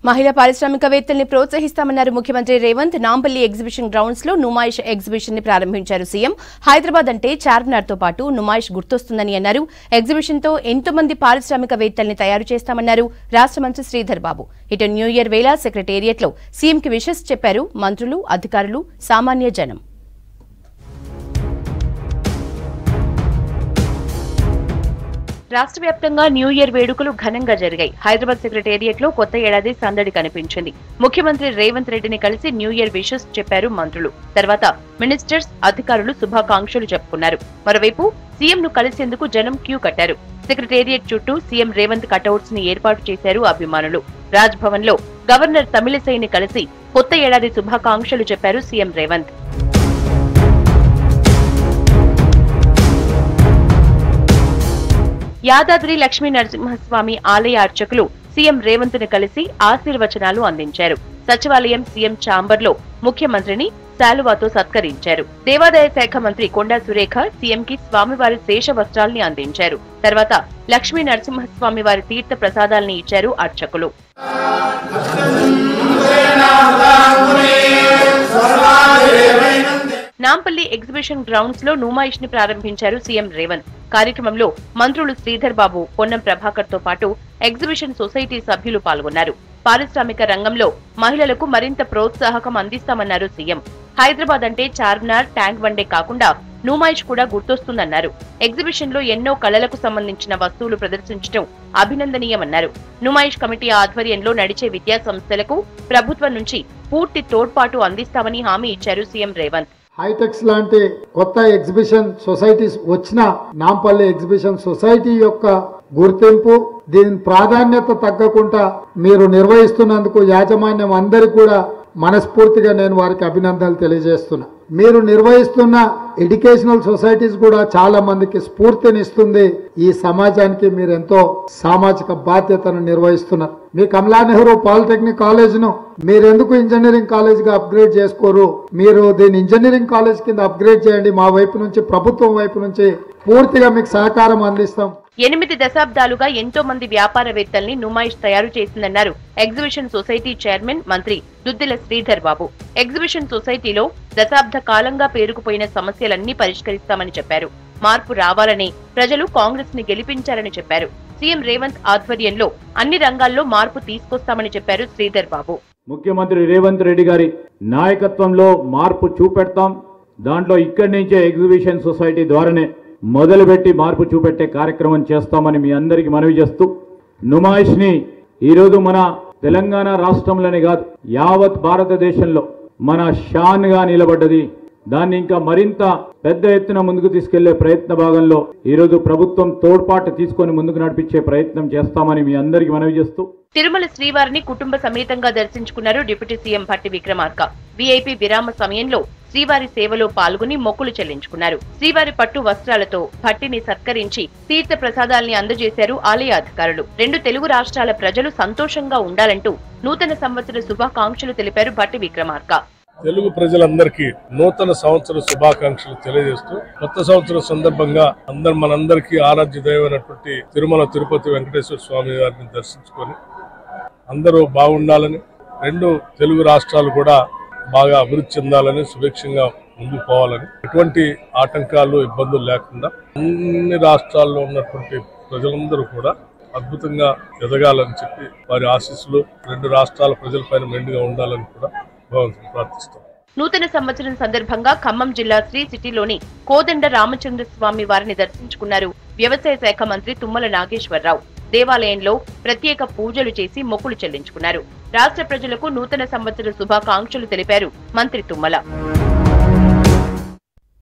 మహిళా పారిశ్రామికవేత్తల్ని ప్రోత్సహిస్తామన్నారు ముఖ్యమంత్రి Revanth. Nampally exhibition grounds లో నుమాయిష్ ఎగ్జిబిషన్ ని ప్రారంభించారు సీఎం. హైదరాబాద్ అంటే చార్మినార్ తో పాటు నుమాయిష్ గుర్తొస్తుందని అన్నారు. ఎగ్జిబిషన్ తో ఎంతో మంది పారిశ్రామికవేత్తల్ని తయారు చేస్తామన్నారు రాష్ట్ర మంత్రి శ్రీధర్ బాబు. ఇటు న్యూ ఇయర్ వేళ సెక్రటేరియట్ లో సీఎం కి విషెస్ చెప్పారు మంత్రులు, అధికారులు, సామాన్య జనం. రాష్ట్ర వ్యాప్తంగా న్యూ ఇయర్ వేడుకలు ఘనంగా జరిగాయి. హైదరాబాద్ సెక్రటేరియట్ లో కొత్త ఏడాది సందడి కనిపించింది. ముఖ్యమంత్రి రేవంత్ రెడ్డిని కలిసి న్యూ ఇయర్ విషెస్ చెప్పారు మంత్రులు. తర్వాత మినిస్టర్స్, అధికారులు శుభాకాంక్షలు చెప్పుకున్నారు. మరోవైపు సీఎం ను కలిసేందుకు జనం క్యూ కట్టారు. సెక్రటేరియట్ చుట్టూ సీఎం రేవంత్ కటౌట్స్ ని ఏర్పాటు చేశారు అభిమానులు. రాజ్ భవన్ లో గవర్నర్ తమిళిసైని కలిసి కొత్త ఏడాది శుభాకాంక్షలు చెప్పారు సీఎం రేవంత్. యాదాద్రి లక్ష్మీ నరసింహస్వామి ఆలయ అర్చకులు సీఎం రేవంత్ ను కలిసి ఆశీర్వచనాలు అందించారు. సచివాలయం సీఎం ఛాంబర్ లో ముఖ్యమంత్రిని శాలువాతో సత్కరించారు. దేవాదాయ శాఖ మంత్రి కొండా సురేఖ సీఎం కి స్వామివారి శేష వస్త్రాల్ని అందించారు. తర్వాత లక్ష్మీ నరసింహస్వామి వారి తీర్థ ప్రసాదాల్ని ఇచ్చారు అర్చకులు. నాంపల్లి ఎగ్జిబిషన్ గ్రౌండ్స్ లో నుమాయిష్ ని ప్రారంభించారు సీఎం రేవంత్. కార్యక్రమంలో మంత్రులు శ్రీధర్ బాబు, పొన్నం ప్రభాకర్ తో పాటు ఎగ్జిబిషన్ సొసైటీ సభ్యులు పాల్గొన్నారు. పారిశ్రామిక రంగంలో మహిళలకు మరింత ప్రోత్సాహకం అందిస్తామన్నారు సీఎం. హైదరాబాద్ అంటే చార్మినార్, ట్యాంక్ బండే కాకుండా నుమాయిష్ కూడా గుర్తొస్తుందన్నారు. ఎగ్జిబిషన్ లో ఎన్నో కళలకు సంబంధించిన వస్తువులు ప్రదర్శించడం అభినందనీయమన్నారు. నుమాయిష్ కమిటీ ఆధ్వర్యంలో నడిచే విద్యా సంస్థలకు ప్రభుత్వం నుంచి పూర్తి తోడ్పాటు అందిస్తామని హామీ ఇచ్చారు సీఎం రేవంత్. హైటెక్స్ లాంటి కొత్త ఎగ్జిబిషన్ సొసైటీస్ వచ్చిన నాంపల్లి ఎగ్జిబిషన్ సొసైటీ యొక్క గుర్తింపు, దీని ప్రాధాన్యత తగ్గకుండా మీరు నిర్వహిస్తున్నందుకు యాజమాన్యం అందరికీ కూడా మనస్ఫూర్తిగా నేను వారికి అభినందనలు తెలియజేస్తున్నా. మీరు నిర్వహిస్తున్న ఎడ్యుకేషనల్ సొసైటీస్ కూడా చాలా మందికి స్ఫూర్తినిస్తుంది. ఈ సమాజానికి మీరు ఎంతో సామాజిక బాధ్యతను నిర్వహిస్తున్నారు. మీ కమలా నెహ్రూ పాలిటెక్నిక్ కాలేజ్ ను మీరెందుకు ఇంజనీరింగ్ కాలేజ్ గా అప్గ్రేడ్ చేసుకోరు? మీరు దీన్ని ఇంజనీరింగ్ కాలేజ్ కింద అప్గ్రేడ్ చేయండి. మా వైపు నుంచి, ప్రభుత్వం వైపు నుంచి పూర్తిగా మీకు సహకారం అందిస్తాం. 8 దశాబ్దాలుగా ఎంతో మంది వ్యాపారవేత్తల్ని నుమాయిష్ తయారు చేసిందన్నారు ఎగ్జిబిషన్ సొసైటీ చైర్మన్, మంత్రి దుద్దిల శ్రీధర్ బాబు. ఎగ్జిబిషన్ సొసైటీలో దశాబ్ద కాలంగా పేరుకుపోయిన సమస్యలన్నీ పరిష్కరిస్తామని చెప్పారు. మార్పు రావాలని ప్రజలు కాంగ్రెస్ ని గెలిపించారని చెప్పారు. సీఎం రేవంత్ ఆధ్వర్యంలో అన్ని రంగాల్లో మార్పు తీసుకొస్తామని చెప్పారు శ్రీధర్ బాబు. ముఖ్యమంత్రి రేవంత్ రెడ్డి గారి నాయకత్వంలో మార్పు చూపెడతాం. దాంట్లో ఇక్కడి నుంచే ఎగ్జిబిషన్ సొసైటీ ద్వారానే మొదలుపెట్టి మార్పు చూపెట్టే కార్యక్రమం చేస్తామని మీ అందరికీ మనవి చేస్తూ, నుమాయిష్ ని ఈరోజు మన తెలంగాణ రాష్ట్రంలోనే కాదు యావత్ భారతదేశంలో మన షాన్ గా నిలబడ్డది. దాన్ని ఇంకా మరింత పెద్ద ఎత్తున ముందుకు తీసుకెళ్లే ప్రయత్న భాగంలో ఈరోజు ప్రభుత్వం తోడ్పాటు తీసుకొని ముందుకు నడిపించే ప్రయత్నం చేస్తామని మీ అందరికీ మనవి చేస్తూ, తిరుమల శ్రీవారిని కుటుంబ సమేతంగా దర్శించుకున్నారు deputy CM Bhatti Vikramarka. VIP విరామ సమయంలో శ్రీవారి సేవలో పాల్గొని మొక్కులు చెల్లించుకున్నారు. శ్రీవారి పట్టు వస్త్రాలతో భట్టిని సత్కరించి తీర్థ ప్రసాదాల్ని అందజేశారు ఆలయ అధికారులు. 2 తెలుగు రాష్ట్రాల ప్రజలు సంతోషంగా ఉండాలంటూ నూతన సంవత్సర శుభాకాంక్షలు తెలిపారు భట్టి విక్రమార్క. తెలుగు ప్రజలందరికీ నూతన సంవత్సర శుభాకాంక్షలు తెలియజేస్తూ, కొత్త సంవత్సరం సందర్భంగా మనందరికీ ఆరాధ్య దైవమైనటువంటి తిరుమల తిరుపతి వెంకటేశ్వర స్వామి వారిని దర్శించుకొని అందరూ బాగుండాలని, 2 తెలుగు రాష్ట్రాలు కూడా బాగా అభివృద్ధి చెందాలని, సుభిక్షంగా ముందుకు పోవాలని, ఎటువంటి ఆటంకాలు, ఇబ్బందులు లేకుండా అన్ని రాష్ట్రాల్లో ఉన్నటువంటి ప్రజలందరూ కూడా అద్భుతంగా ఎదగాలని చెప్పి వారి ఆశీస్సులు 2 రాష్ట్రాల ప్రజలపైన మెండుగా ఉండాలని కూడా ప్రార్థిస్తాం. నూతన సంవత్సరం సందర్భంగా ఖమ్మం జిల్లా శ్రీ సిటీలోని కోదండ రామచంద్ర స్వామి వారిని దర్శించుకున్నారు వ్యవసాయ శాఖ మంత్రి తుమ్మల నాగేశ్వరరావు. దేవాలయంలో ప్రత్యేక పూజలు చేసి మొక్కులు చెల్లించుకున్నారు. రాష్ట్ర ప్రజలకు నూతన సంవత్సర శుభాకాంక్షలు తెలిపారు మంత్రి తుమ్మల.